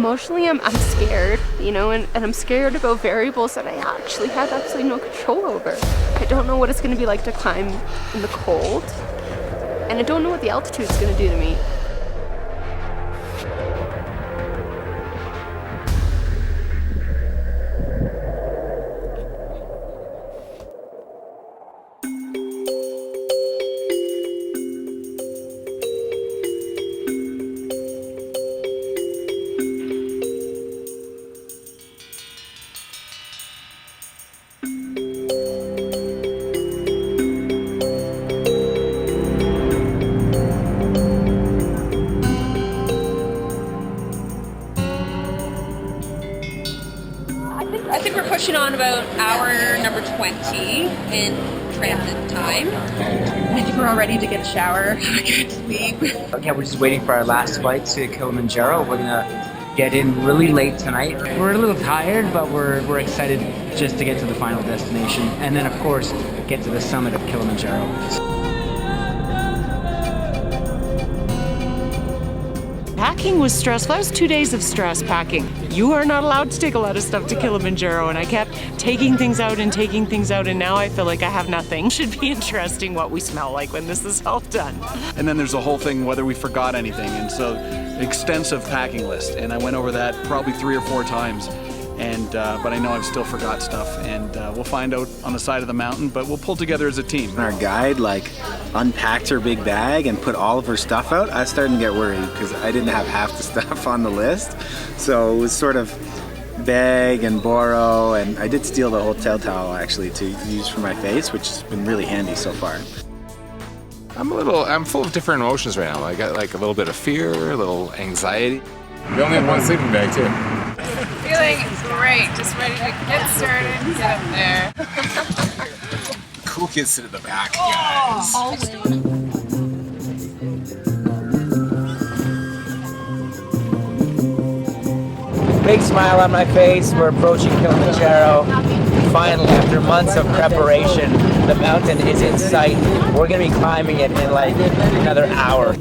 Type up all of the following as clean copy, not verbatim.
Emotionally, I'm scared, you know, and I'm scared about variables that I actually have absolutely no control over. I don't know what it's going to be like to climb in the cold, and I don't know what the altitude is going to do to me. I think we're pushing on about hour number 20 in transit time. I think we're all ready to get a shower, get to sleep. Yeah, we're just waiting for our last flight to Kilimanjaro. We're gonna get in really late tonight. We're a little tired, but we're excited just to get to the final destination, and then of course get to the summit of Kilimanjaro. Packing was stressful. That was 2 days of stress packing. You are not allowed to take a lot of stuff to Kilimanjaro, and I kept taking things out, and now I feel like I have nothing. Should be interesting what we smell like when this is all done. And then there's the whole thing whether we forgot anything, and so extensive packing list, and I went over that probably 3 or 4 times. And but I know I've still forgot stuff, and we'll find out on the side of the mountain, but we'll pull together as a team. Our guide unpacked her big bag and put all of her stuff out. I was starting to get worried because I didn't have half the stuff on the list. So it was sort of beg and borrow, and I did steal the hotel towel actually to use for my face, which has been really handy so far. I'm full of different emotions right now. I got like a little bit of fear, a little anxiety. We only have one sleeping bag too. Feeling great, just ready to get started and get up there. Cool kids sit at the back, guys. Big smile on my face. We're approaching Kilimanjaro. Finally, after months of preparation, the mountain is in sight. We're gonna be climbing it in like another hour.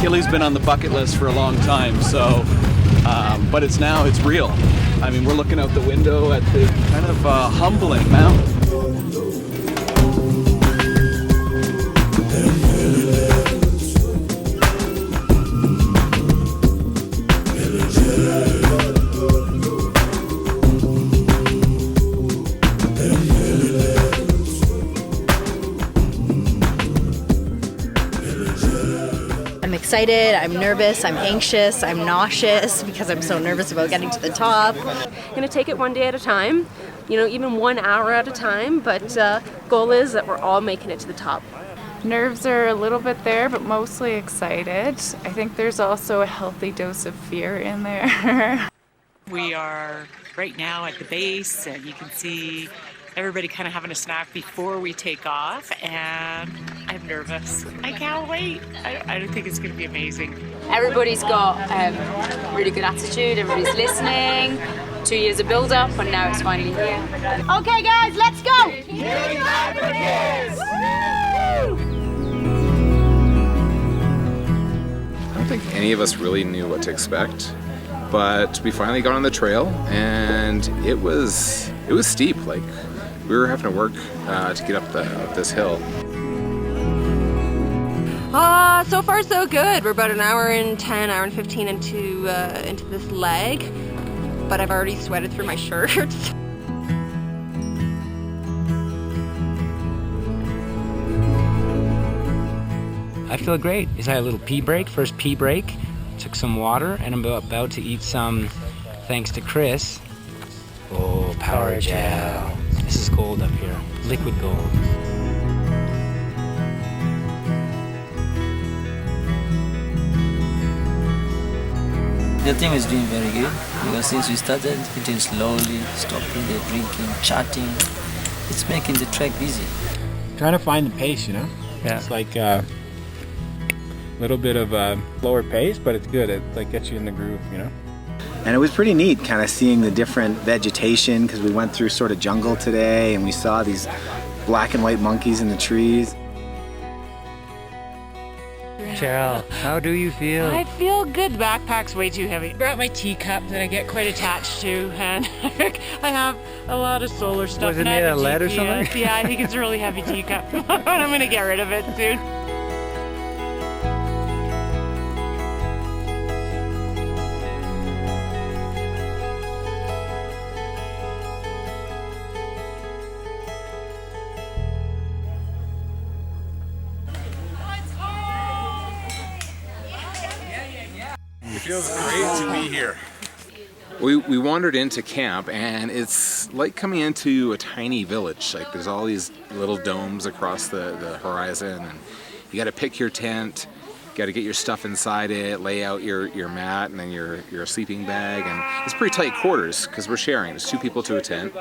Kili's been on the bucket list for a long time, so, but it's real. I mean, we're looking out the window at the kind of humbling mountain. I'm excited, I'm nervous, I'm anxious, I'm nauseous because I'm so nervous about getting to the top. I'm gonna take it one day at a time, you know, even 1 hour at a time, but goal is that we're all making it to the top. Nerves are a little bit there, but mostly excited. I think there's also a healthy dose of fear in there. We are right now at the base, and you can see everybody kind of having a snack before we take off, and I'm nervous. I can't wait. I think it's going to be amazing. Everybody's got really good attitude, everybody's listening. 2 years of build-up, and now it's finally here. Okay guys, let's go! I don't think any of us really knew what to expect, but we finally got on the trail, and it was steep. Like, we were having to work to get up this hill. So far so good. We're about an hour and 10, hour and 15 into this leg, but I've already sweated through my shirt. I feel great. Just had a little pee break, first pee break. Took some water, and I'm about to eat some, thanks to Chris. Oh, power gel. This is gold up here, liquid gold. The team is doing very good because since we started eating slowly, stopping the drinking, chatting, it's making the trek easy. Trying to find the pace, you know? Yeah. It's like a little bit of a lower pace, but it's good. It like gets you in the groove, you know? And it was pretty neat kind of seeing the different vegetation because we went through sort of jungle today and we saw these black and white monkeys in the trees. Cheryl, how do you feel? I feel good. The backpack's way too heavy. Brought my teacup that I get quite attached to, and I have a lot of solar stuff. Was it made out of lead or something? Yeah, I think it's a really heavy teacup. I'm gonna get rid of it soon. It feels great to be here. We wandered into camp, and it's like coming into a tiny village. Like there's all these little domes across the horizon, and you got to pick your tent, got to get your stuff inside it, lay out your mat and then your sleeping bag, and it's pretty tight quarters because we're sharing. There's 2 people to a tent.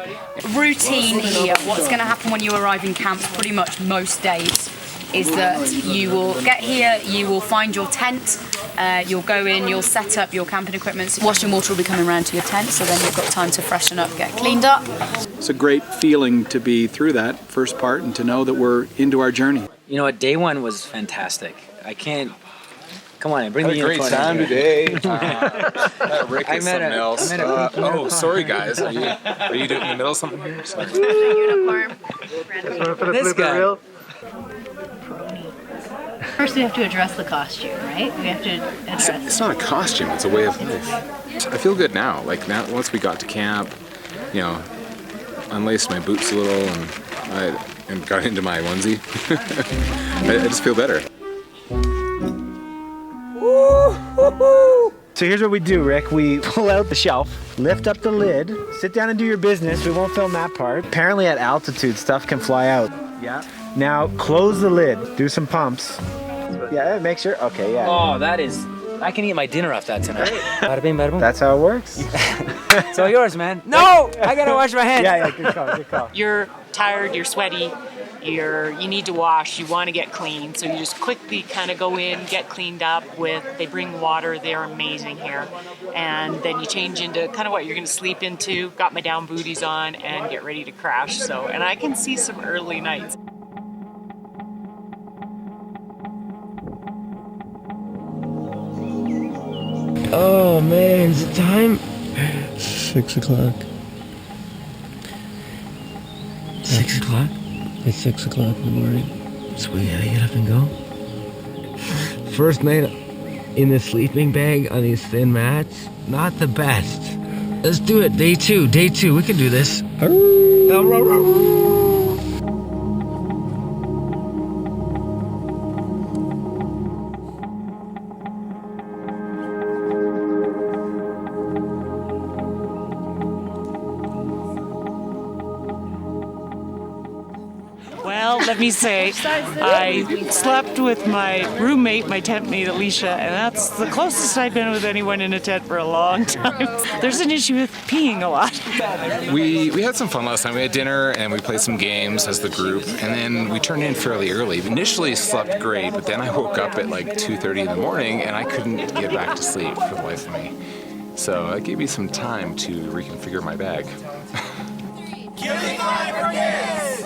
Routine here. What's going to happen when you arrive in camp pretty much most days is that you will get here, you will find your tent, you'll go in, you'll set up your camping equipment. Washing water will be coming around to your tent, so then you've got time to freshen up, get cleaned up. It's a great feeling to be through that first part and to know that we're into our journey. You know what? Day 1 was fantastic. I can't. Come on, bring Had the a great unicorn time in here. today. Rick is something else. Oh, sorry guys. Are you doing in the middle of something here? Sorry. Unicorn. This guy. First, we have to address the costume, right? We have to address. It's not a costume. It's a way of life. I feel good now. Like now, once we got to camp, you know, unlaced my boots a little and got into my onesie. I just feel better. So here's what we do, Rick. We pull out the shelf, lift up the lid, sit down and do your business. We won't film that part. Apparently at altitude, stuff can fly out. Yeah. Now close the lid, do some pumps. Yeah, make sure. Okay, yeah. Oh, that is. I can eat my dinner off that tonight. Bada bing, bada boom. That's how it works. It's all yours, man. No! I gotta wash my hands. Yeah, good call, good call. You're tired, you're sweaty, you need to wash, you want to get clean, so you just quickly kind of go in, get cleaned up they bring water, they're amazing here, and then you change into kind of what you're going to sleep into, got my down booties on, and get ready to crash. So, and I can see some early nights. Oh man, is it time? 6 o'clock. 6 o'clock? It's 6 o'clock in the morning. So we gotta get up and go. First night in the sleeping bag on these thin mats, not the best. Let's do it. Day 2. We can do this. Well, let me say, I slept with my roommate, my tent mate, Alicia, and that's the closest I've been with anyone in a tent for a long time. There's an issue with peeing a lot. We had some fun last time. We had dinner and we played some games as the group, and then we turned in fairly early. We initially slept great, but then I woke up at like 2:30 in the morning and I couldn't get back to sleep for the life of me. So it gave me some time to reconfigure my bag. Kili for kids!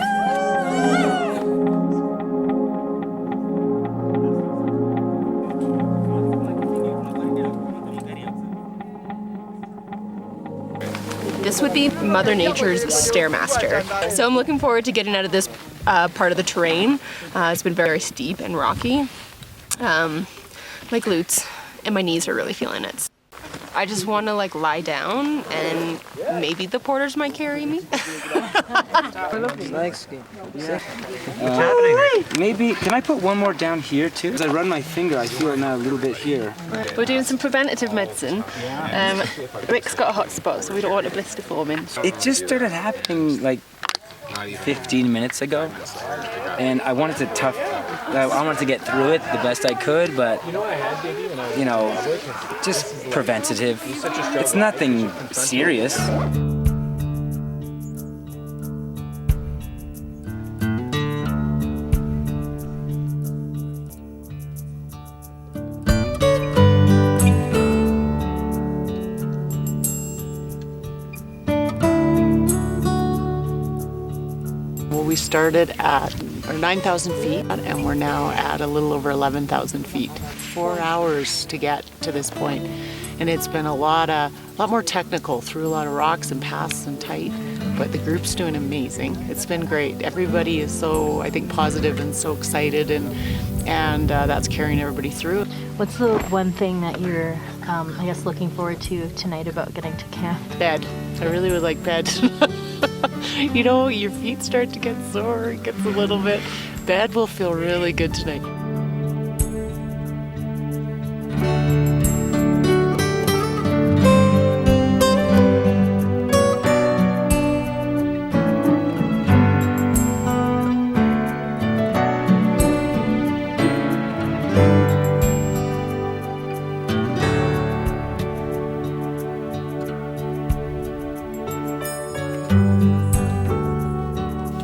This would be Mother Nature's Stairmaster. So I'm looking forward to getting out of this part of the terrain. It's been very steep and rocky. My glutes and my knees are really feeling it. I just want to like lie down and maybe the porters might carry me. What's happening? Maybe, can I put one more down here too? As I run my finger, I feel it now a little bit here. We're doing some preventative medicine. Rick's got a hot spot, so we don't want a blister forming. It just started happening like 15 minutes ago, and I wanted to get through it the best I could, but you know, just preventative. It's nothing serious. We started at or 9,000 feet, and we're now at a little over 11,000 feet. 4 hours to get to this point, and it's been a lot more technical, through a lot of rocks and paths and tight, but the group's doing amazing. It's been great. Everybody is so, I think, positive and so excited, and that's carrying everybody through. What's the one thing that you're, I guess, looking forward to tonight about getting to camp? Bed. I really would like bed. You know, your feet start to get sore, it gets a little bit. Bed will feel really good tonight.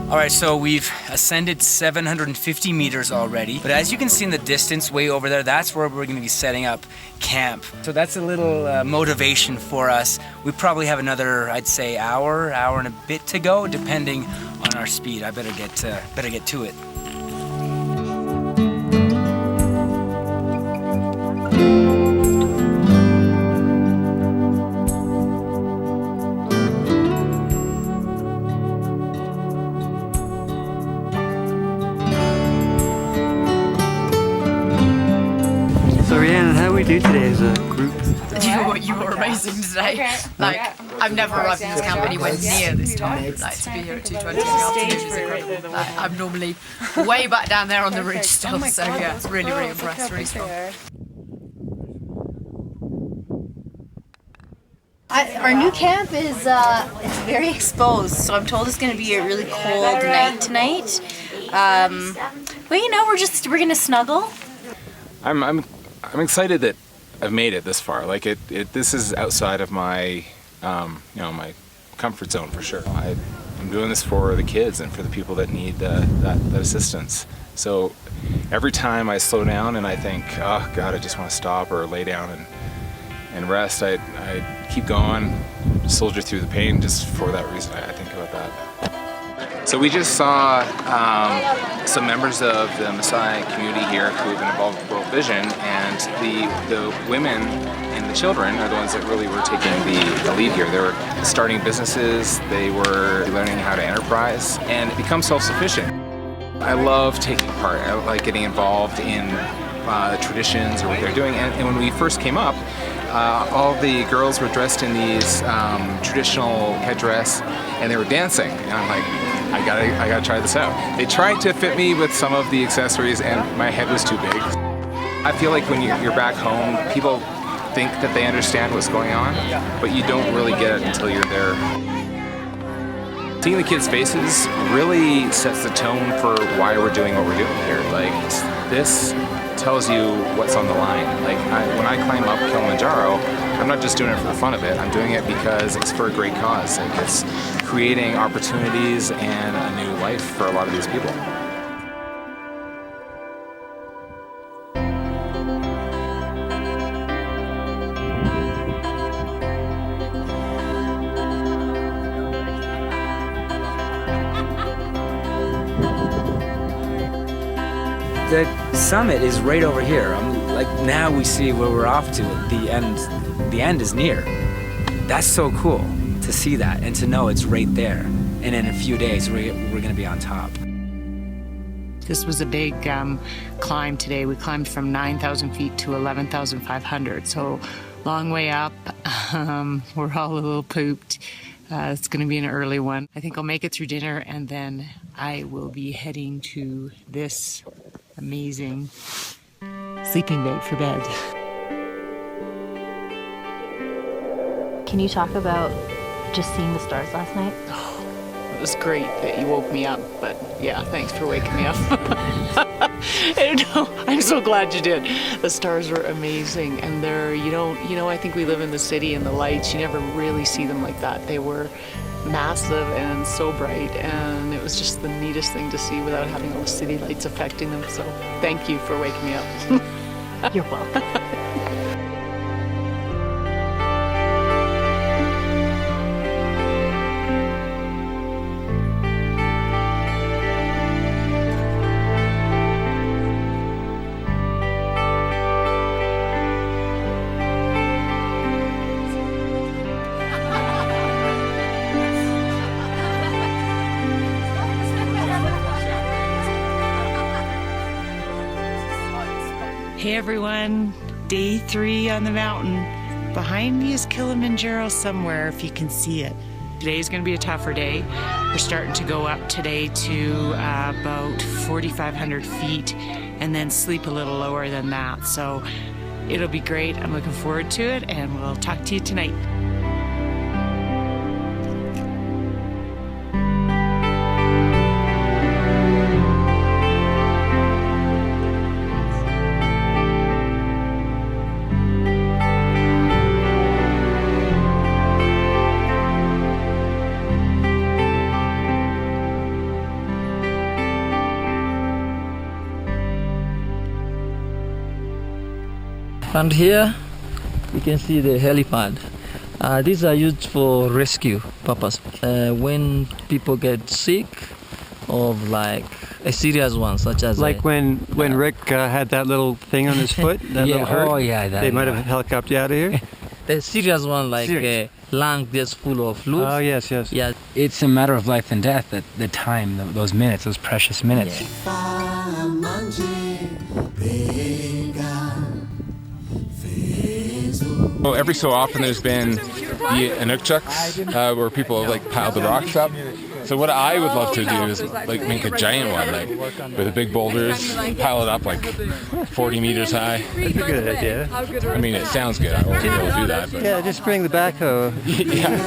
All right, so we've ascended 750 meters already, but as you can see in the distance way over there, that's where we're gonna be setting up camp. So that's a little motivation for us. We probably have another, I'd say, hour and a bit to go, depending on our speed. I better get to it. Do today as a group? You were amazing today. Okay. Like, I've never arrived in this camp anywhere near this time. Like, to be here at 2:20 in the afternoon is incredible. Like, I'm normally way back down there on the ridge still, so yeah, really, really impressed, really strong. Our new camp is it's very exposed, so I'm told it's going to be a really cold night tonight. But you know, we're gonna snuggle. I'm excited that I've made it this far. Like this is outside of my, my comfort zone for sure. I'm doing this for the kids and for the people that need that assistance. So every time I slow down and I think, oh God, I just want to stop or lay down and rest, I keep going, soldier through the pain. Just for that reason, I think about that. So we just saw some members of the Maasai community here who have been involved with World Vision, and the women and the children are the ones that really were taking the lead here. They were starting businesses, they were learning how to enterprise and become self-sufficient. I love taking part. I like getting involved in the traditions or what they're doing. And when we first came up, all the girls were dressed in these traditional headdress, and they were dancing. And I'm like, I gotta try this out. They tried to fit me with some of the accessories, and my head was too big. I feel like when you're back home, people think that they understand what's going on, but you don't really get it until you're there. Seeing the kids' faces really sets the tone for why we're doing what we're doing here. Like, this tells you what's on the line. Like, when I climb up Kilimanjaro, I'm not just doing it for the fun of it. I'm doing it because it's for a great cause. Like, it's creating opportunities and a new life for a lot of these people. The summit is right over here. Now we see where we're off to. The end is near. That's so cool to see that and to know it's right there. And in a few days, we're gonna be on top. This was a big climb today. We climbed from 9,000 feet to 11,500. So long way up. We're all a little pooped. It's going to be an early one. I think I'll make it through dinner, and then I will be heading to this amazing sleeping bag for bed. Can you talk about just seeing the stars last night? It was great that you woke me up, but yeah, thanks for waking me up. I'm so glad you did. The stars were amazing, and I think we live in the city, and the lights, you never really see them like that. They were massive and so bright, and it was just the neatest thing to see without having all the city lights affecting them. So thank you for waking me up. You're welcome. Hey everyone, day 3 on the mountain. Behind me is Kilimanjaro somewhere if you can see it. Today's going to be a tougher day. We're starting to go up today to about 4,500 feet and then sleep a little lower than that. So it'll be great. I'm looking forward to it, and we'll talk to you tonight. And here you can see the helipad. These are used for rescue purpose. When people get sick of like a serious one, such as like when Rick had that little thing on his foot, that little hurt. Oh yeah, they might have helicoptered you out of here. The serious one, like lung gets full of fluid. Oh yes, yes. Yeah, it's a matter of life and death. That the time, those minutes, those precious minutes. Well, every so often there's been the inukchucks where people have like piled the rocks up. So what I would love to do is like make a giant one, like with the big boulders, pile it up like 40 meters high. That's a good idea. I mean, it sounds good. I won't be able to do that. But. Yeah, just bring the backhoe. Yeah.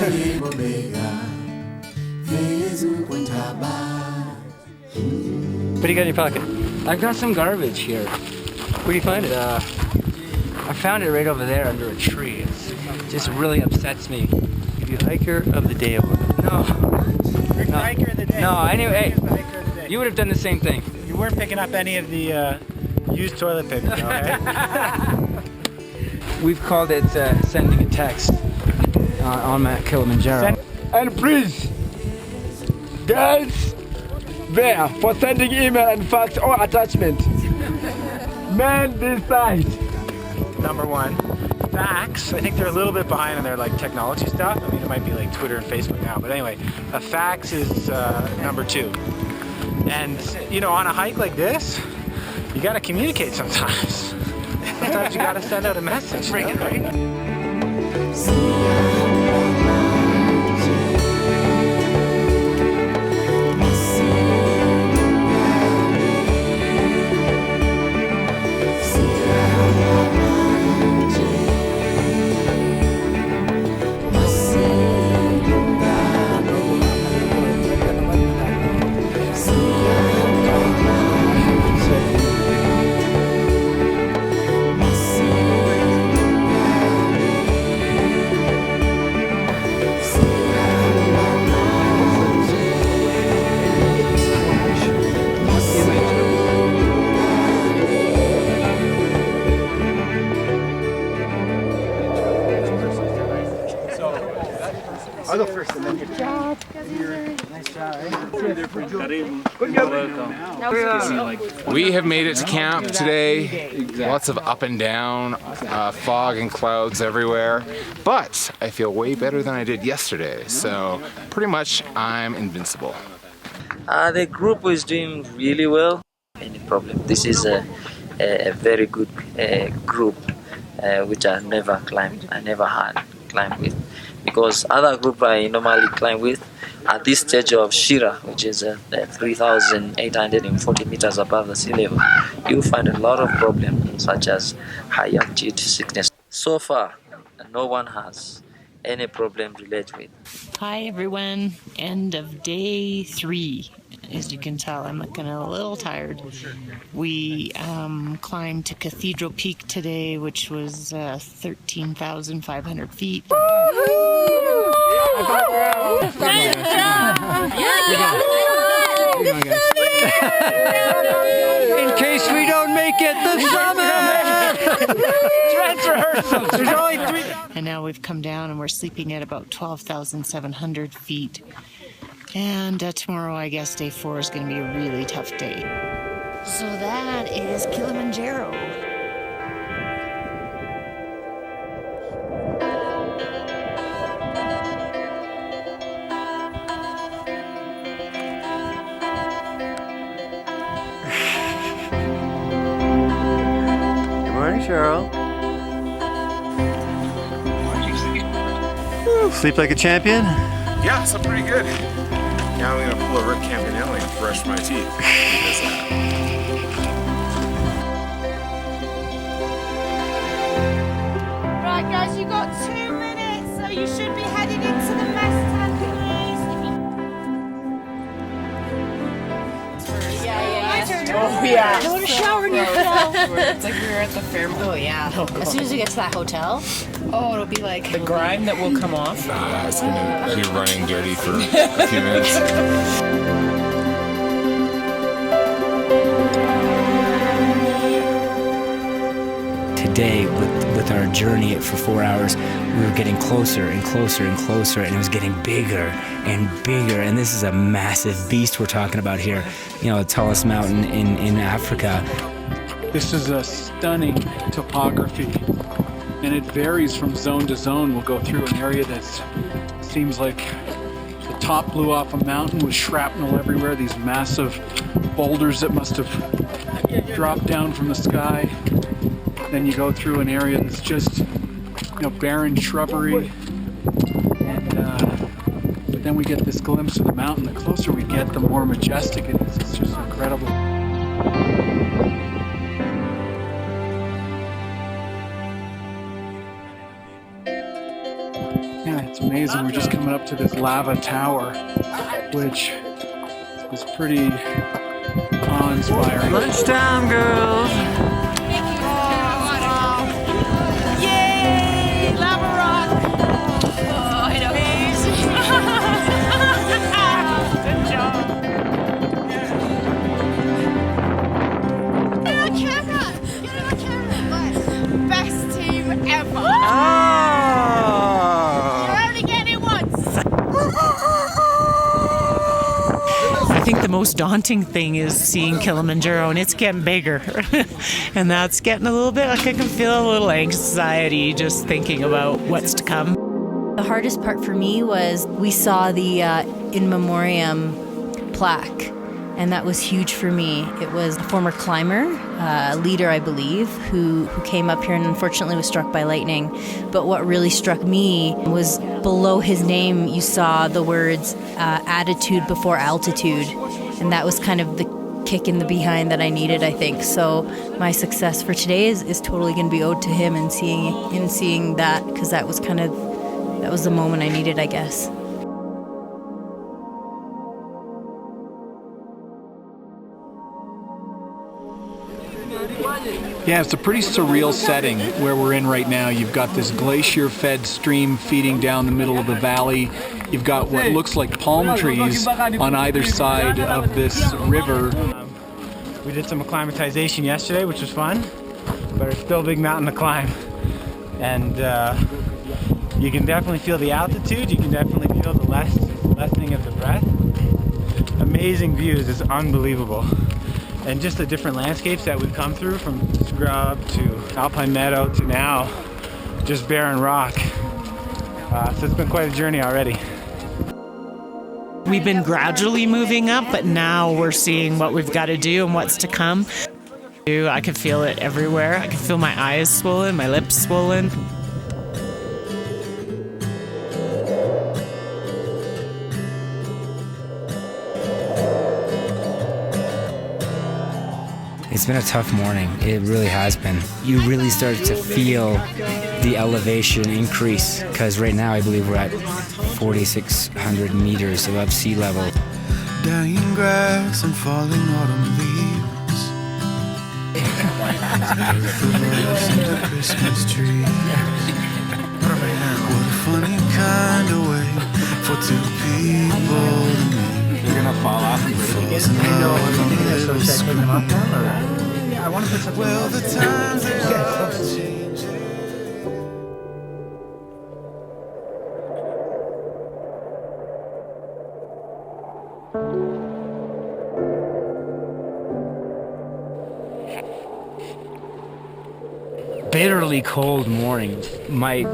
What do you got in your pocket? I've got some garbage here. Where do you find it? I found it right over there under a tree. It just really upsets me. Give you hiker of the day award. No. Rick, the hiker of the day. No, anyway, The hiker of the day. you would have done the same thing. You weren't picking up any of the used toilet paper, though, right? We've called it sending a text on Mount Kilimanjaro. And please, guys, there for sending email and fax or attachment. Man this side. Number 1. Fax, I think they're a little bit behind on their like technology stuff. I mean, it might be like Twitter and Facebook now, but anyway, a fax is number 2. And you know, on a hike like this, you gotta communicate sometimes. Sometimes you gotta send out a message. Bring it, right? I'll go first and then you. Good job. Nice job. We have made it to camp today. Lots of up and down, fog and clouds everywhere. But I feel way better than I did yesterday. So pretty much I'm invincible. The group is doing really well. Any problem? This is a very good group which I never climbed. I never had climbed with. Because other group I normally climb with at this stage of Shira, which is 3,840 meters above the sea level, you find a lot of problems such as high altitude sickness. So far, no one has any problem related with. Hi everyone, end of day 3. As you can tell, I'm looking a little tired. We climbed to Cathedral Peak today, which was 13,500 feet. In case we don't make it, the summit! Dress rehearsals. There's only 3. And now we've come down and we're sleeping at about 12,700 feet. And tomorrow, I guess, day 4 is going to be a really tough day. So that is Kilimanjaro. Sleep like a champion? Yeah, slept pretty good. Now I'm gonna pull a Rick Campanelli and brush my teeth. Right, guys, you've got 2 minutes, so you should be heading into the mess tent, please. Oh yeah. I want to shower in your hotel. It's like we were at the fair. Oh yeah. As soon as we get to that hotel, it'll be like the grime that will come off. It's gonna be running dirty for a few minutes. Today, with our journey for 4 hours, we were getting closer and closer and closer, and it was getting bigger and bigger. And this is a massive beast we're talking about here. You know, the tallest mountain in Africa. This is a stunning topography, and it varies from zone to zone. We'll go through an area that seems like the top blew off a mountain with shrapnel everywhere, these massive boulders that must have dropped down from the sky. Then you go through an area that's just, barren shrubbery, and but then we get this glimpse of the mountain. The closer we get, the more majestic it is. It's just incredible. Yeah, it's amazing. We're just coming up to this lava tower, which is pretty awe-inspiring. Lunchtime, girls. Yay! Lava rock! Oh, I know. Good job. Get on camera! Get on camera! Best team ever! You're only getting it once! I think the most daunting thing is seeing Kilimanjaro, and it's getting bigger. And that's getting a little bit, like I can feel a little anxiety just thinking about what's to come. the hardest part for me was we saw the in memoriam plaque. And that was huge for me. It was a former climber, leader, I believe, who came up here and unfortunately was struck by lightning. But what really struck me was below his name, you saw the words attitude before altitude. And that was kind of the kick in the behind that I needed, I think. So my success for today is totally going to be owed to him and seeing that, because that was the moment I needed, I guess. Yeah, it's a pretty surreal setting where we're in right now. You've got this glacier-fed stream feeding down the middle of the valley. You've got what looks like palm trees on either side of this river. We did some acclimatization yesterday, which was fun, but it's still a big mountain to climb. And you can definitely feel the altitude. You can definitely feel the lessening of the breath. Amazing views, it's unbelievable. And just the different landscapes that we've come through, from scrub to alpine meadow to now just barren rock. So it's been quite a journey already. We've been gradually moving up, but now we're seeing what we've got to do and what's to come. I can feel it everywhere. I can feel my eyes swollen, my lips swollen. It's been a tough morning. It really has been. You really start to feel the elevation increase, because right now I believe we're at 4,600 meters above sea level. Dying grass and falling autumn leaves. The Christmas tree. What a funny kind of way for two people to meet. You're gonna fall off. I want to put something. Well, the times they are changing. Bitterly cold mornings. My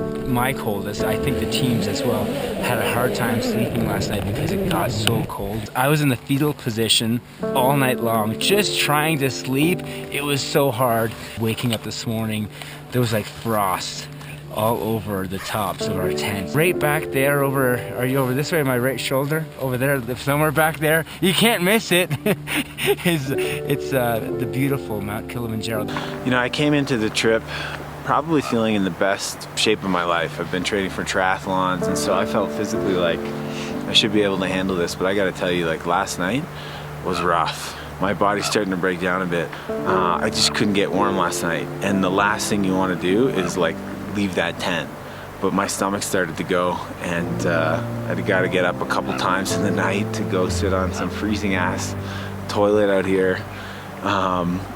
coldest, I think the teams as well, had a hard time sleeping last night because it got so cold. I was in the fetal position all night long, just trying to sleep. It was so hard. Waking up this morning, there was like frost all over the tops of our tents. Right back there over, are you over this way, my right shoulder? Over there, somewhere back there. You can't miss it. It's the beautiful Mount Kilimanjaro. You know, I came into the trip probably feeling in the best shape of my life. I've been training for triathlons, and so I felt physically like I should be able to handle this, but I gotta tell you, like last night was rough. My body's starting to break down a bit. I just couldn't get warm last night, and the last thing you want to do is like leave that tent. But my stomach started to go, and I got to get up a couple times in the night to go sit on some freezing ass toilet out here.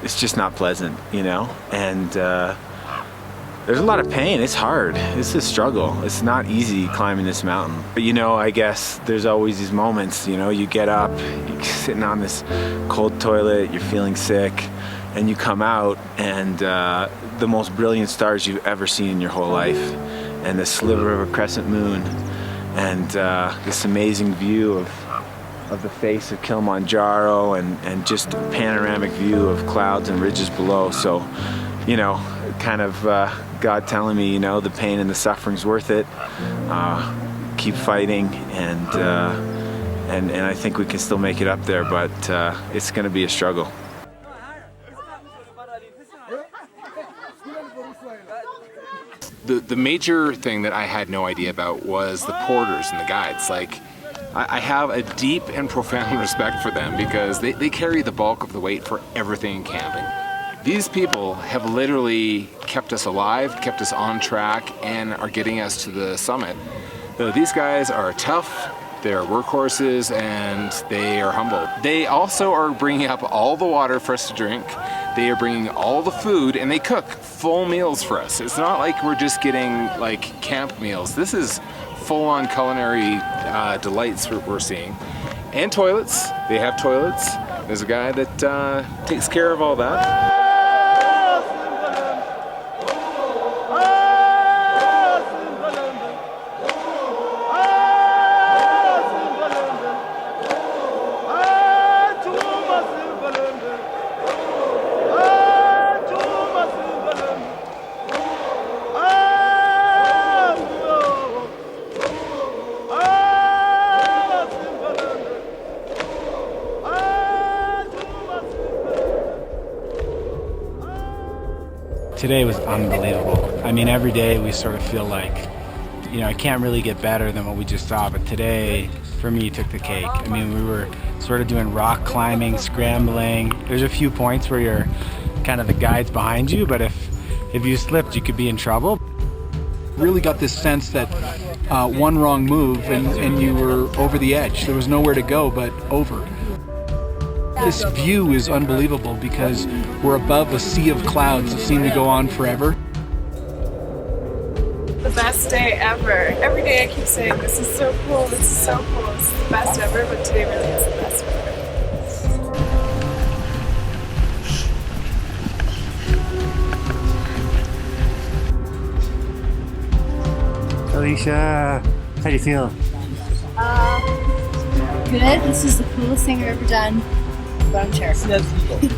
It's just not pleasant, you know, and there's a lot of pain. It's hard. It's a struggle. It's not easy climbing this mountain. But you know, I guess there's always these moments, you know, you get up, you're sitting on this cold toilet, you're feeling sick, and you come out, and the most brilliant stars you've ever seen in your whole life, and the sliver of a crescent moon, and this amazing view of the face of Kilimanjaro, and just a panoramic view of clouds and ridges below. So, you know, kind of God telling me, you know, the pain and the suffering's worth it. Keep fighting, and I think we can still make it up there, but it's going to be a struggle. The major thing that I had no idea about was the porters and the guides. Like, I have a deep and profound respect for them because they carry the bulk of the weight for everything in camping. These people have literally kept us alive, kept us on track, and are getting us to the summit. These guys are tough, they're workhorses, and they are humble. They also are bringing up all the water for us to drink. They are bringing all the food, and they cook full meals for us. It's not like we're just getting like camp meals. This is full-on culinary delights we're seeing. And toilets. They have toilets. There's a guy that takes care of all that. Today was unbelievable. I mean, every day we sort of feel like, you know, I can't really get better than what we just saw, but today, for me, took the cake. I mean, we were sort of doing rock climbing, scrambling. There's a few points where you're kind of the guides behind you, but if you slipped, you could be in trouble. Really got this sense that one wrong move and you were over the edge. There was nowhere to go but over. This view is unbelievable because we're above a sea of clouds that seem to go on forever. The best day ever. Every day I keep saying, this is so cool, this is so cool, this is the best ever, but today really is the best ever. Alicia, how do you feel? Good. This is the coolest thing I've ever done. But I'm Cheryl.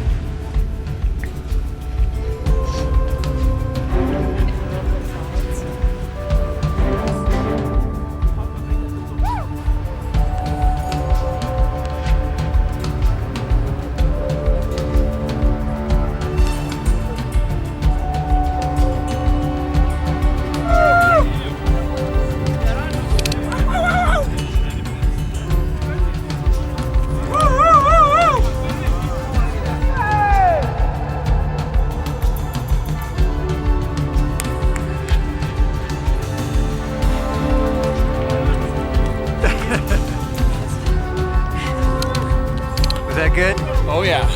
Good? Oh yeah.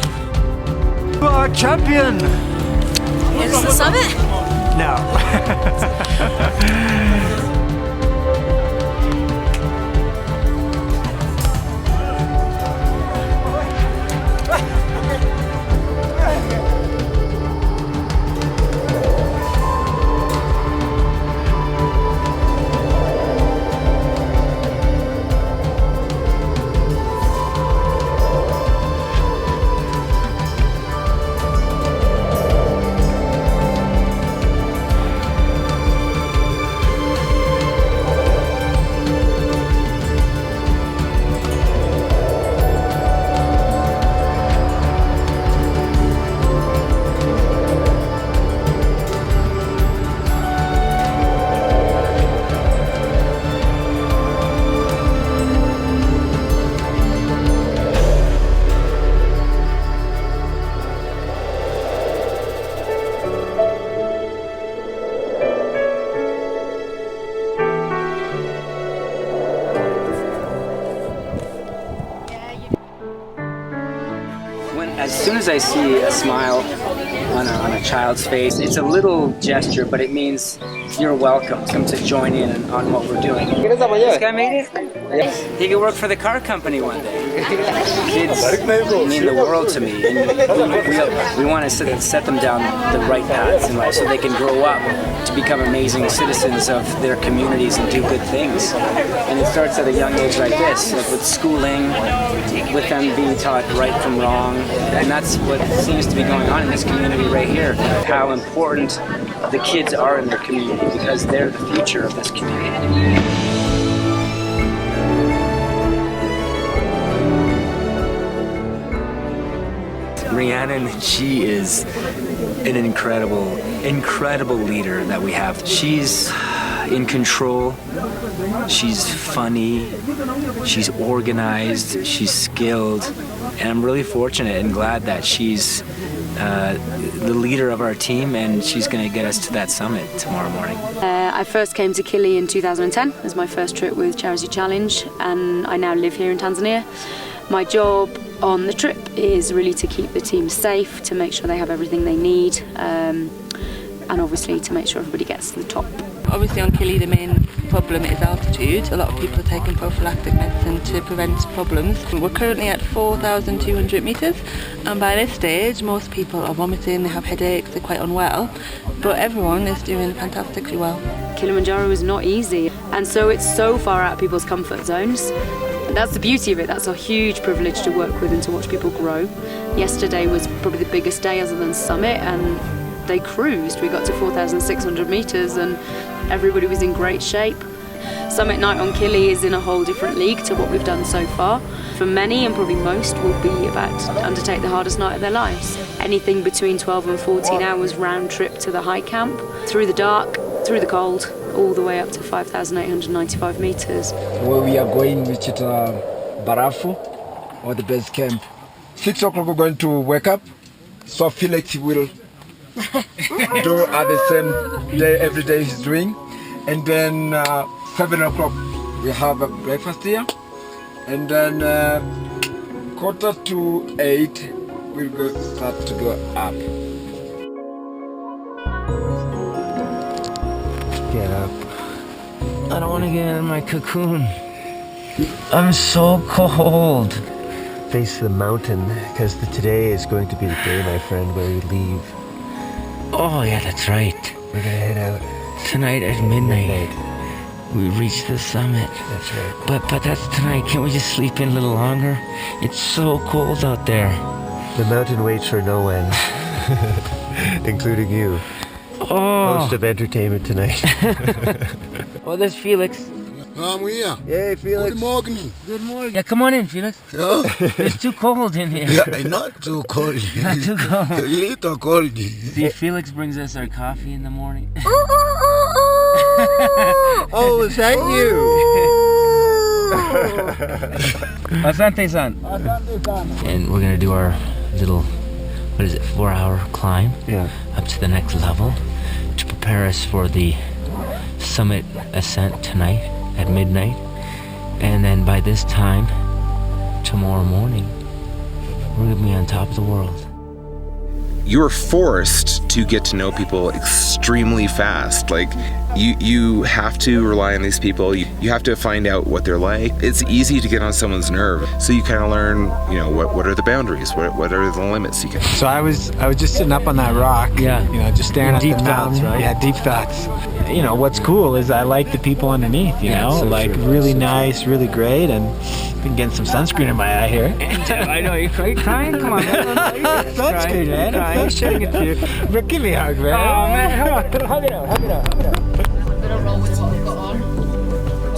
You are champion! Is this the summit? No. As soon as I see a smile on a child's face, it's a little gesture, but it means you're welcome. Come to join in on what we're doing. This guy made it? He could work for the car company one day. Kids mean the world to me, and we want to set them down the right paths in life so they can grow up to become amazing citizens of their communities and do good things. And it starts at a young age like this, like with schooling, with them being taught right from wrong. And that's what seems to be going on in this community right here, how important the kids are in their community because they're the future of this community. Rhiannon, she is an incredible leader that we have. She's in control, she's funny, she's organized, she's skilled, and I'm really fortunate and glad that she's the leader of our team, and she's going to get us to that summit tomorrow morning. I first came to Kili in 2010 as my first trip with Charity Challenge, and I now live here in Tanzania. My job on the trip is really to keep the team safe, to make sure they have everything they need, and obviously to make sure everybody gets to the top. Obviously on Kili the main problem is altitude. A lot of people are taking prophylactic medicine to prevent problems. We're currently at 4,200 metres, and by this stage most people are vomiting, they have headaches, they're quite unwell, but everyone is doing fantastically well. Kilimanjaro is not easy, and so it's so far out of people's comfort zones. That's the beauty of it. That's a huge privilege to work with and to watch people grow. Yesterday was probably the biggest day other than Summit, and they cruised. We got to 4,600 metres and everybody was in great shape. Summit night on Kili is in a whole different league to what we've done so far. For many, and probably most, will be about to undertake the hardest night of their lives. Anything between 12 and 14 hours round trip to the high camp, through the dark, through the cold, all the way up to 5,895 metres. Where we are going, which is Barafu, or the base camp. 6 o'clock we're going to wake up, so Felix will do at the same day every day he's doing. And then 7 o'clock we have a breakfast here. And then 7:45 we'll start to go up. Get up. I don't want to get in my cocoon. I'm so cold. Face the mountain, because today is going to be the day, my friend, where we leave. Oh yeah, that's right. We're gonna head out tonight at midnight. We reach the summit. That's right. But that's tonight. Can't we just sleep in a little longer? It's so cold out there. The mountain waits for no one, including you. Oh. Most of entertainment tonight. Oh, there's Felix. I'm here. Hey, Felix. Good morning. Good morning. Yeah, come on in, Felix. Yeah. It's too cold in here. Yeah, not too cold. Not too cold. A little cold. See, Felix brings us our coffee in the morning. Oh, is that you? Asante-san. And we're gonna do our little, 4-hour climb up to the next level to prepare us for the summit ascent tonight at midnight. And then by this time tomorrow morning, we're gonna be on top of the world. You're forced to get to know people extremely fast. Like, you have to rely on these people. You have to find out what they're like. It's easy to get on someone's nerve. So you kind of learn, what are the boundaries? What are the limits you can. So I was just sitting up on that rock. Yeah. Just staring at Deep the thoughts, mountain. right? Yeah, deep thoughts. What's cool is I like the people underneath, so like true. really nice, really great, and been getting some sunscreen in my eye here. I know, you're crying? Come on, man. Sunscreen, man. I'm shedding it to you. But give me a hug, man. Oh, man, come on. Hug it out, hug it out, hug it out. I don't know what I've got on.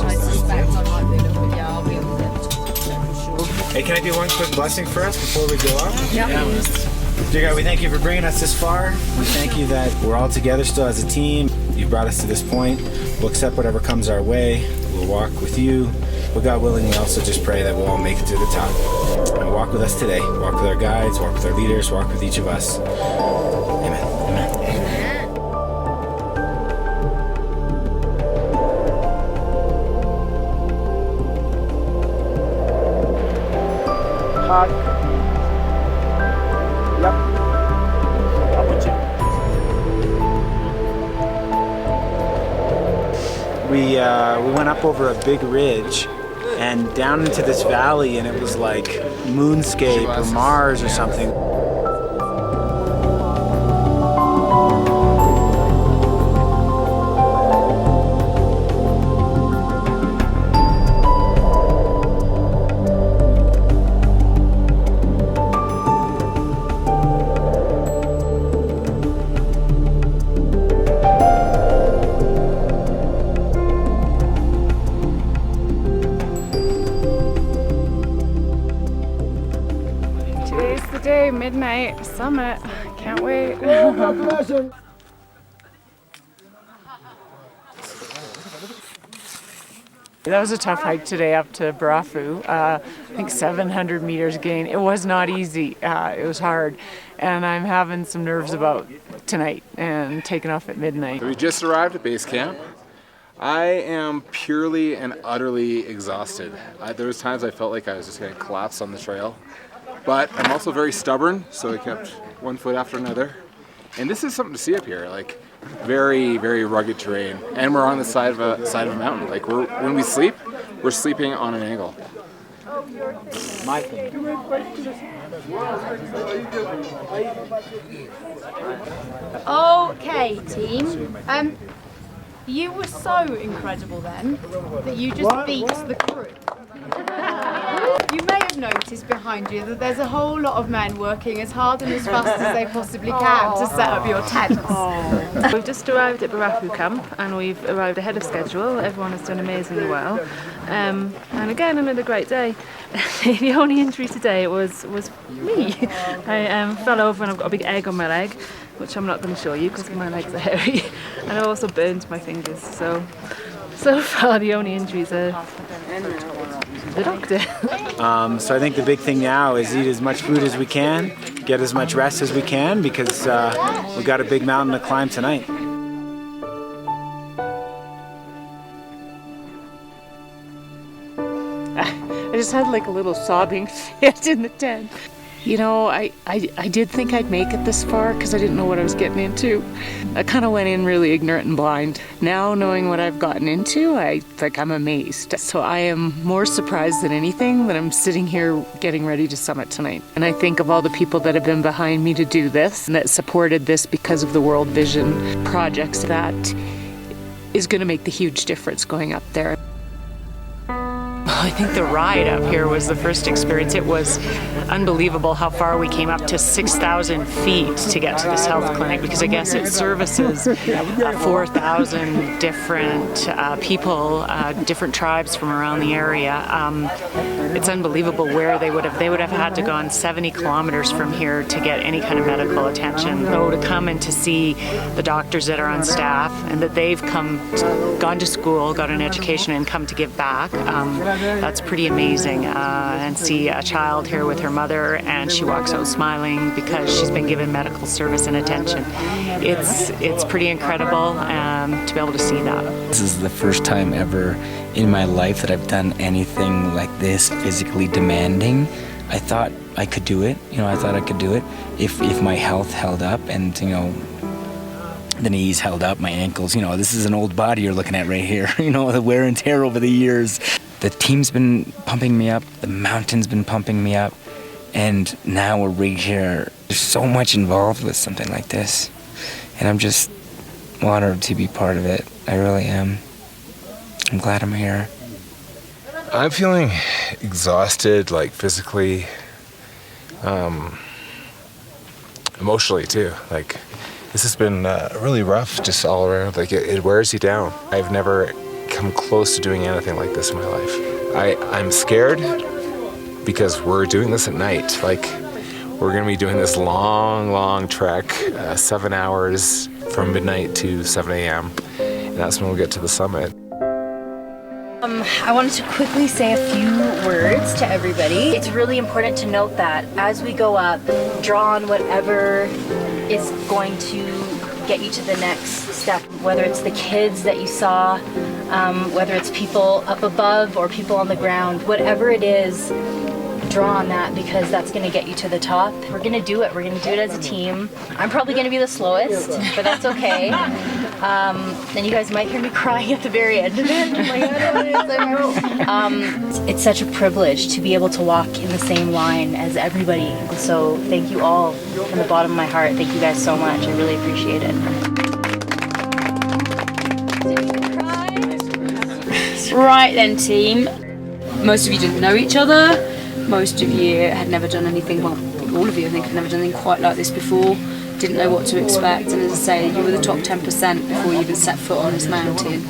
I suspect I might be able to, I'll be able to get Hey, can I do one quick blessing for us before we go up? Yeah. Dear God, we thank you for bringing us this far. We thank you that we're all together still as a team. You've brought us to this point. We'll accept whatever comes our way. We'll walk with you. But God willing, we also just pray that we'll all make it to the top. And walk with us today. Walk with our guides, walk with our leaders, walk with each of us. Amen. Amen. Hot. we went up over a big ridge and down into this valley, and it was like moonscape or Mars or something. Midnight summit. Can't wait. That was a tough hike today up to Barafu. I think 700 meters gain. It was not easy. It was hard. And I'm having some nerves about tonight and taking off at midnight. We just arrived at base camp. I am purely and utterly exhausted. There was times I felt like I was just going to collapse on the trail. But I'm also very stubborn, so I kept one foot after another. And this is something to see up here, like very, very rugged terrain. And we're on the side of a mountain. Like when we sleep, we're sleeping on an angle. Okay, team. You were so incredible then that you just beat the crew. You may have noticed behind you that there's a whole lot of men working as hard and as fast as they possibly can to set up your tents. We've just arrived at Barafu camp and we've arrived ahead of schedule. Everyone has done amazingly well. And again, another great day. The only injury today was me. I fell over and I've got a big egg on my leg, which I'm not going to show you because my legs are hairy. And I also burned my fingers. So far the only injuries are the doctor. So I think the big thing now is eat as much food as we can, get as much rest as we can, because we've got a big mountain to climb tonight. I just had like a little sobbing fit in the tent. You know, I did think I'd make it this far because I didn't know what I was getting into. I kind of went in really ignorant and blind. Now, knowing what I've gotten into, I'm amazed. So I am more surprised than anything that I'm sitting here getting ready to summit tonight. And I think of all the people that have been behind me to do this and that supported this because of the World Vision projects. That is going to make the huge difference going up there. I think the ride up here was the first experience. It was unbelievable how far we came, up to 6,000 feet to get to this health clinic, because I guess it services 4,000 different people, different tribes from around the area. It's unbelievable where they would have had to gone 70 kilometers from here to get any kind of medical attention. So to come and to see the doctors that are on staff and that they've gone to school, got an education and come to give back, that's pretty amazing. And see a child here with her mother and she walks out smiling because she's been given medical service and attention. It's pretty incredible to be able to see that. This is the first time ever in my life that I've done anything like this physically demanding. I thought I could do it. I thought I could do it if my health held up and, the knees held up, my ankles. This is an old body you're looking at right here. The wear and tear over the years. The team's been pumping me up. The mountain's been pumping me up. And now we're right here. There's so much involved with something like this. And I'm just honored to be part of it. I really am. I'm glad I'm here. I'm feeling exhausted, like physically, emotionally too. Like, this has been really rough just all around. Like, it wears you down. I've never come close to doing anything like this in my life. I'm scared because we're doing this at night. Like, we're gonna be doing this long trek, 7 hours from midnight to 7 a.m. And that's when we'll get to the summit. I wanted to quickly say a few words to everybody. It's really important to note that as we go up, draw on whatever is going to get you to the next step, whether it's the kids that you saw, whether it's people up above or people on the ground, whatever it is, draw on that because that's going to get you to the top. We're going to do it. We're going to do it as a team. I'm probably going to be the slowest, but that's okay. Then you guys might hear me crying at the very end of it. It's such a privilege to be able to walk in the same line as everybody. So thank you all from the bottom of my heart. Thank you guys so much. I really appreciate it. Right then, team. Most of you didn't know each other. Most of you had never done anything, well, all of you I think have never done anything quite like this before. Didn't know what to expect, and as I say, you were the top 10% before you even set foot on this mountain.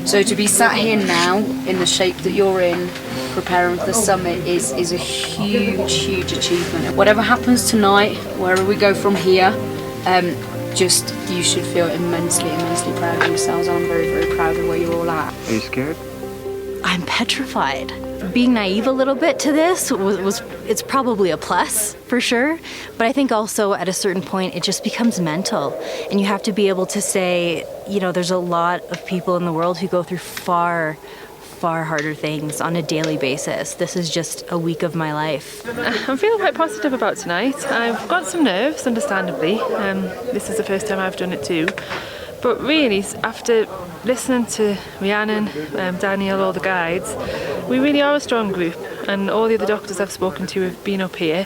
So to be sat here now, in the shape that you're in, preparing for the summit is a huge, huge achievement. Whatever happens tonight, wherever we go from here, just you should feel immensely, immensely proud of yourselves. I'm very, very proud of where you're all at. Are you scared? I'm petrified. Being naive a little bit to this it's probably a plus for sure, but I think also at a certain point it just becomes mental, and you have to be able to say, you know, there's a lot of people in the world who go through far harder things on a daily basis. This is just a week of my life. I'm feeling quite positive about tonight. I've got some nerves, understandably. This is the first time I've done it too. But really, after listening to Rhiannon, Daniel, all the guides, we really are a strong group, and all the other doctors I've spoken to have been up here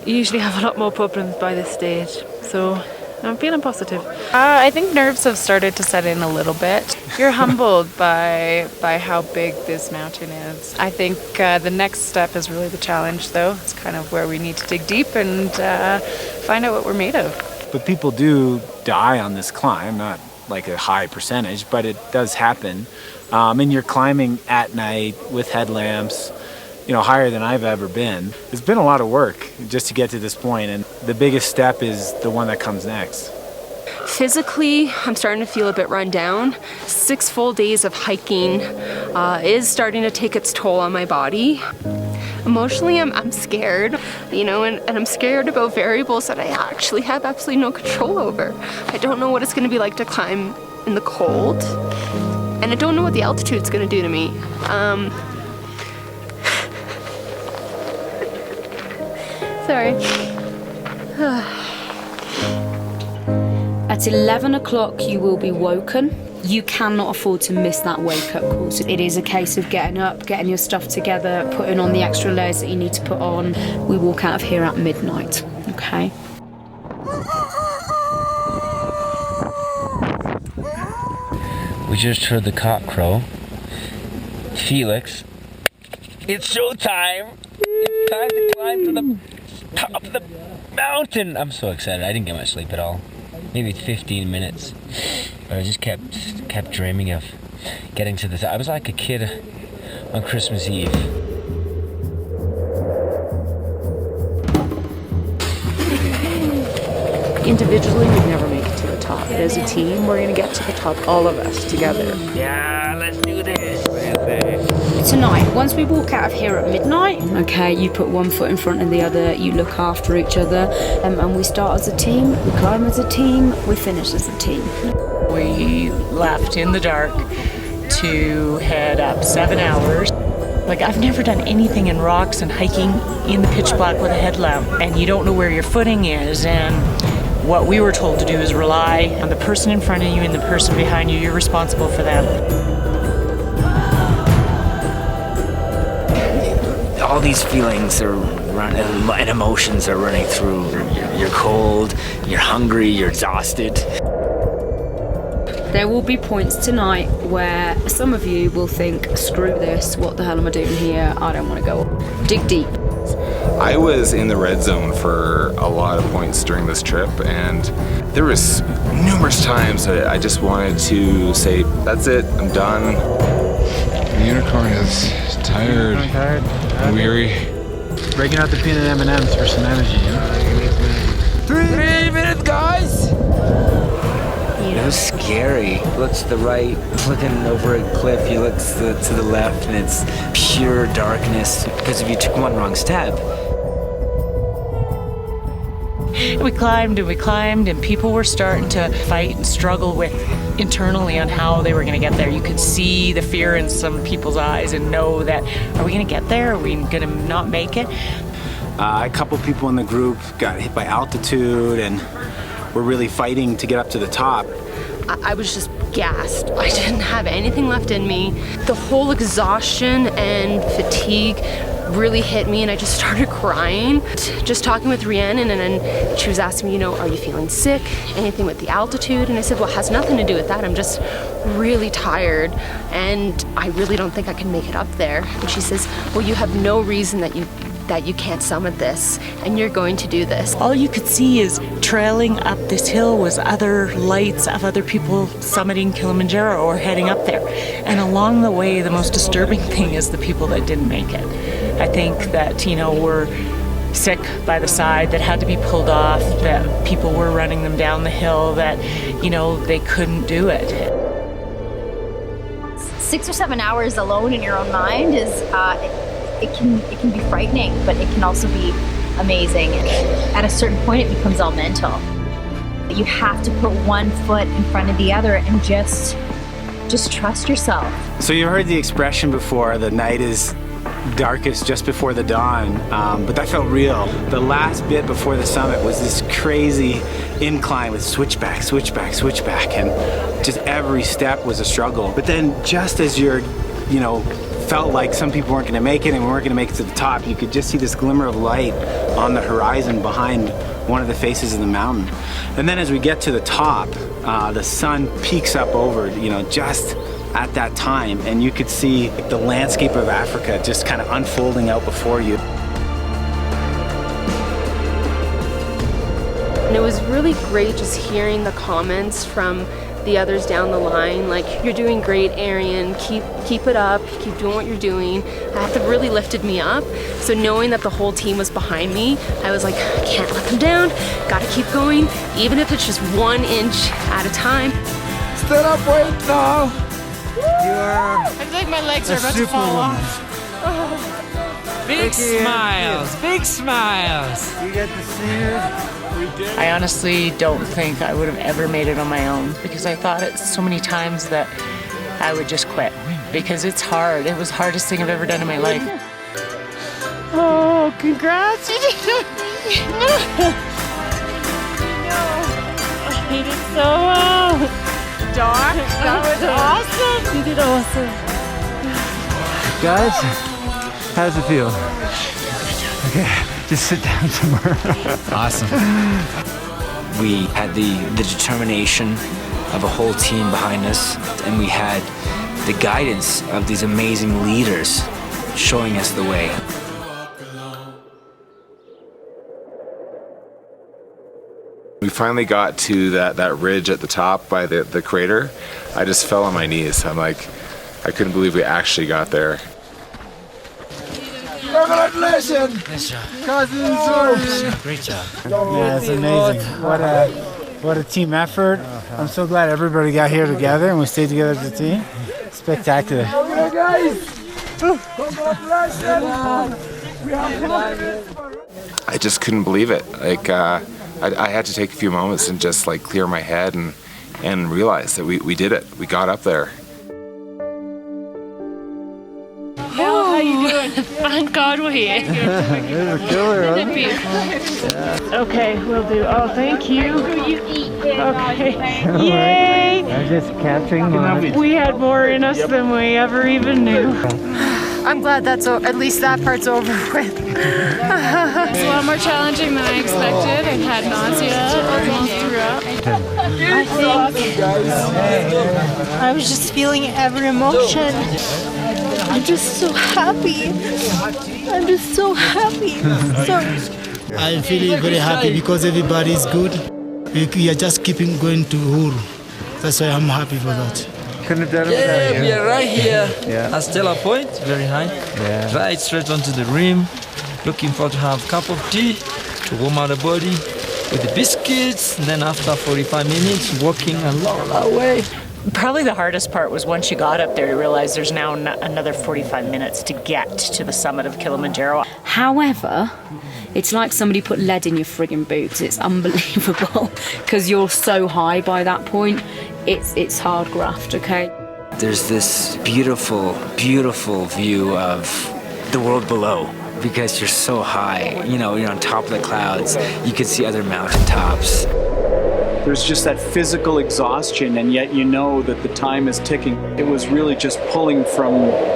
usually have a lot more problems by this stage. So I'm feeling positive. I think nerves have started to set in a little bit. You're humbled by how big this mountain is. I think the next step is really the challenge, though. It's kind of where we need to dig deep and find out what we're made of. But people do die on this climb, not like a high percentage, but it does happen. And you're climbing at night with headlamps, you know, higher than I've ever been. It's been a lot of work just to get to this point, and the biggest step is the one that comes next. Physically, I'm starting to feel a bit run down. 6 full days of hiking is starting to take its toll on my body. Emotionally, I'm scared, you know, and I'm scared about variables that I actually have absolutely no control over. I don't know what it's going to be like to climb in the cold, and I don't know what the altitude's going to do to me. Sorry. At 11 o'clock you will be woken. You cannot afford to miss that wake-up call. So it is a case of getting up, getting your stuff together, putting on the extra layers that you need to put on. We walk out of here at midnight, okay? We just heard the cock crow. Felix, it's showtime! It's time to climb to the top of the mountain! I'm so excited. I didn't get much sleep at all. Maybe 15 minutes. But I just kept dreaming of getting to the top. I was like a kid on Christmas Eve. Individually, we'd never make it to the top. But as a team, we're going to get to the top, all of us together. Yeah, let's do this. Tonight, once we walk out of here at midnight, okay, you put one foot in front of the other, you look after each other, and we start as a team, we climb as a team, we finish as a team. We left in the dark to head up 7 hours. Like, I've never done anything in rocks and hiking in the pitch black with a headlamp, and you don't know where your footing is, and what we were told to do is rely on the person in front of you and the person behind you. You're responsible for them. All these feelings are and emotions are running through. You're cold, you're hungry, you're exhausted. There will be points tonight where some of you will think, screw this, what the hell am I doing here? I don't want to go. Dig deep. I was in the red zone for a lot of points during this trip, and there was numerous times that I just wanted to say, that's it, I'm done. The unicorn is tired, weary. Breaking out the peanut M&Ms for some energy, you know? 3 minutes, guys! It was scary. Look to the right, looking over a cliff, you look to the left, and it's pure darkness because if you took one wrong step. We climbed and we climbed, and people were starting to fight and struggle with internally on how they were going to get there. You could see the fear in some people's eyes and know that, are we going to get there? Are we going to not make it? A couple people in the group got hit by altitude and were really fighting to get up to the top. I was just gassed. I didn't have anything left in me. The whole exhaustion and fatigue really hit me, and I just started crying. Just talking with Rhiannon, and then she was asking me, you know, are you feeling sick? Anything with the altitude? And I said, well, it has nothing to do with that. I'm just really tired, and I really don't think I can make it up there. And she says, well, you have no reason that you can't summit this, and you're going to do this. All you could see is trailing up this hill was other lights of other people summiting Kilimanjaro or heading up there. And along the way, the most disturbing thing is the people that didn't make it. I think that, you know, were sick by the side, that had to be pulled off, that people were running them down the hill, that, you know, they couldn't do it. 6 or 7 hours alone in your own mind is it can be frightening, but it can also be amazing. At a certain point, it becomes all mental. You have to put one foot in front of the other and just trust yourself. So you heard the expression before, the night is darkest just before the dawn, but that felt real. The last bit before the summit was this crazy incline with switchback, switchback, switchback, and just every step was a struggle. But then just as you're, you know, felt like some people weren't going to make it and we weren't going to make it to the top, you could just see this glimmer of light on the horizon behind one of the faces of the mountain. And then as we get to the top, the sun peaks up over, you know, just at that time, and you could see the landscape of Africa just kind of unfolding out before you. And it was really great just hearing the comments from the others down the line, like, you're doing great, Arian, keep it up, keep doing what you're doing. That really lifted me up. So knowing that the whole team was behind me, I was like, I can't let them down, gotta keep going, even if it's just 1 inch at a time. Stand up, wait now. I feel like my legs are about to fall off. Big smiles, big smiles. You get to see her. I honestly don't think I would have ever made it on my own, because I thought it so many times that I would just quit, because it's hard. It was the hardest thing I've ever done in my life. Oh, congrats! You did it! I did it so well! Doc, that was awesome! You did awesome. Guys, how does it feel? Okay, just sit down somewhere. Awesome. We had the determination of a whole team behind us, and we had the guidance of these amazing leaders showing us the way. We finally got to that ridge at the top by the crater. I just fell on my knees. I'm like, I couldn't believe we actually got there. Congratulations! Cousins! Great job. Yeah, it's amazing. What a team effort. I'm so glad everybody got here together and we stayed together as a team. Spectacular. Okay, guys! Congratulations! I just couldn't believe it. Like, I had to take a few moments and just like clear my head and realize that we did it. We got up there. How you doing? Thank God we're here. It was a killer, wasn't it? Okay, we'll do. Oh, thank you. Okay. Yay! I'm just capturing moments. We had more in us than we ever even knew. I'm glad that's at least that part's over with. It's a lot more challenging than I expected. I've had nausea almost throughout. I think I was just feeling every emotion. I'm just so happy. I'm just so happy. I'm feeling very happy because everybody is good. We are just keeping going to Uhuru. That's why I'm happy for that. Couldn't have done it without you. We are right here Yeah. at Stella Point, very high. Yeah. Right straight onto the rim. Looking forward to have a cup of tea to warm out the body with the biscuits. And then after 45 minutes, walking along our way. Probably the hardest part was once you got up there, you realize there's now another 45 minutes to get to the summit of Kilimanjaro. However, it's like somebody put lead in your friggin' boots. It's unbelievable because you're so high by that point. It's hard graft, okay? There's this beautiful, beautiful view of the world below because you're so high. You know, you're on top of the clouds. You can see other mountaintops. There's just that physical exhaustion, and yet you know that the time is ticking. It was really just pulling from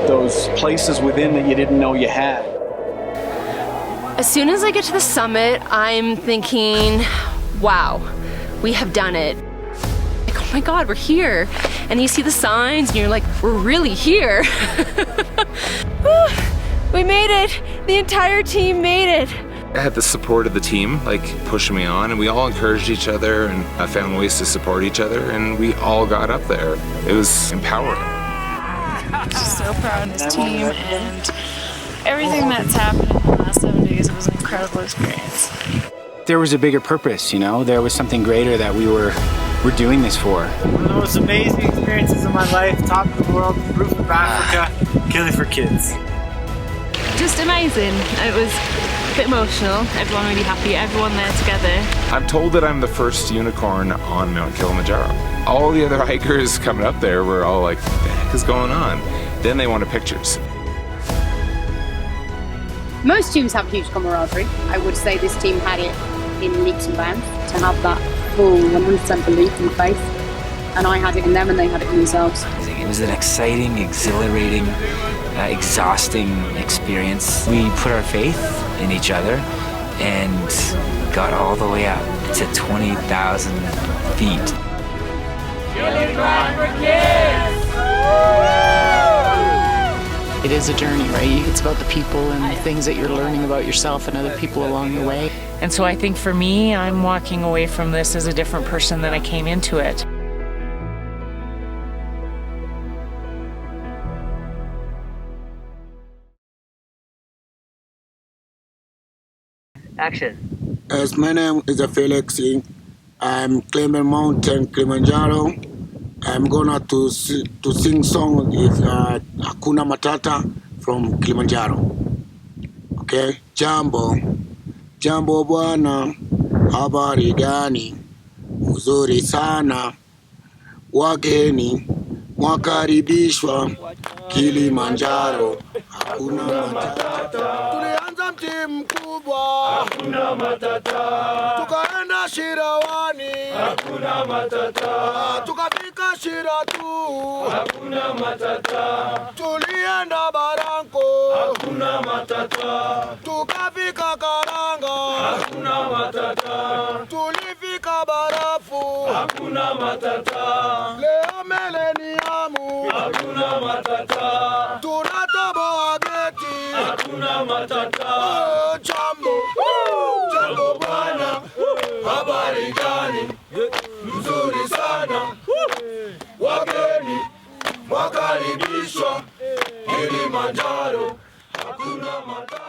those places within that you didn't know you had. As soon as I get to the summit, I'm thinking, wow, we have done it. Like, oh my God, we're here. And you see the signs and you're like, we're really here. We made it. The entire team made it. I had the support of the team, like pushing me on, and we all encouraged each other and found ways to support each other, and we all got up there. It was empowering. I'm just so proud of this team and everything that's happened in the last 7 days. It was an incredible experience. There was a bigger purpose, you know? There was something greater that we're doing this for. One of the most amazing experiences of my life, top of the world, roof of Africa, Kili for kids. Just amazing. It was a bit emotional. Everyone really happy, everyone there together. I'm told that I'm the first unicorn on Mount Kilimanjaro. All the other hikers coming up there were all like, what the heck is going on? Then they wanted pictures. Most teams have huge camaraderie. I would say this team had it in leaps and bounds to have that full 100% belief in faith. And I had it in them and they had it in themselves. It was an exciting, exhilarating, exhausting experience. We put our faith in each other and got all the way up to 20,000 feet. It is a journey, right? It's about the people and the things that you're learning about yourself and other people along the way. And so I think for me, I'm walking away from this as a different person than I came into it. Action. As my name is Felix, I'm climbing Mountain Kilimanjaro. I'm gonna to sing song is Hakuna Matata from Kilimanjaro. Okay, jambo bwana, habari gani? Uzuri sana, wageni mwakaribishwa Kilimanjaro. Hakuna matata. Tulianza mti mkubwa, hakuna matata. Tukaenda Shirawani, hakuna matata. Tukafika Shiratu, hakuna matata. Tulienda Baranko, hakuna matata. Tukafika Karanga, hakuna matata. Tulifika Barafu, hakuna matata. Leo Mileniamu, hakuna matata. Tunatoboa geti, hakuna matata. Jambo bwana, habari gani? Mzuri sana, wageni mwakaribishwa Kilimanjaro, hakuna matata.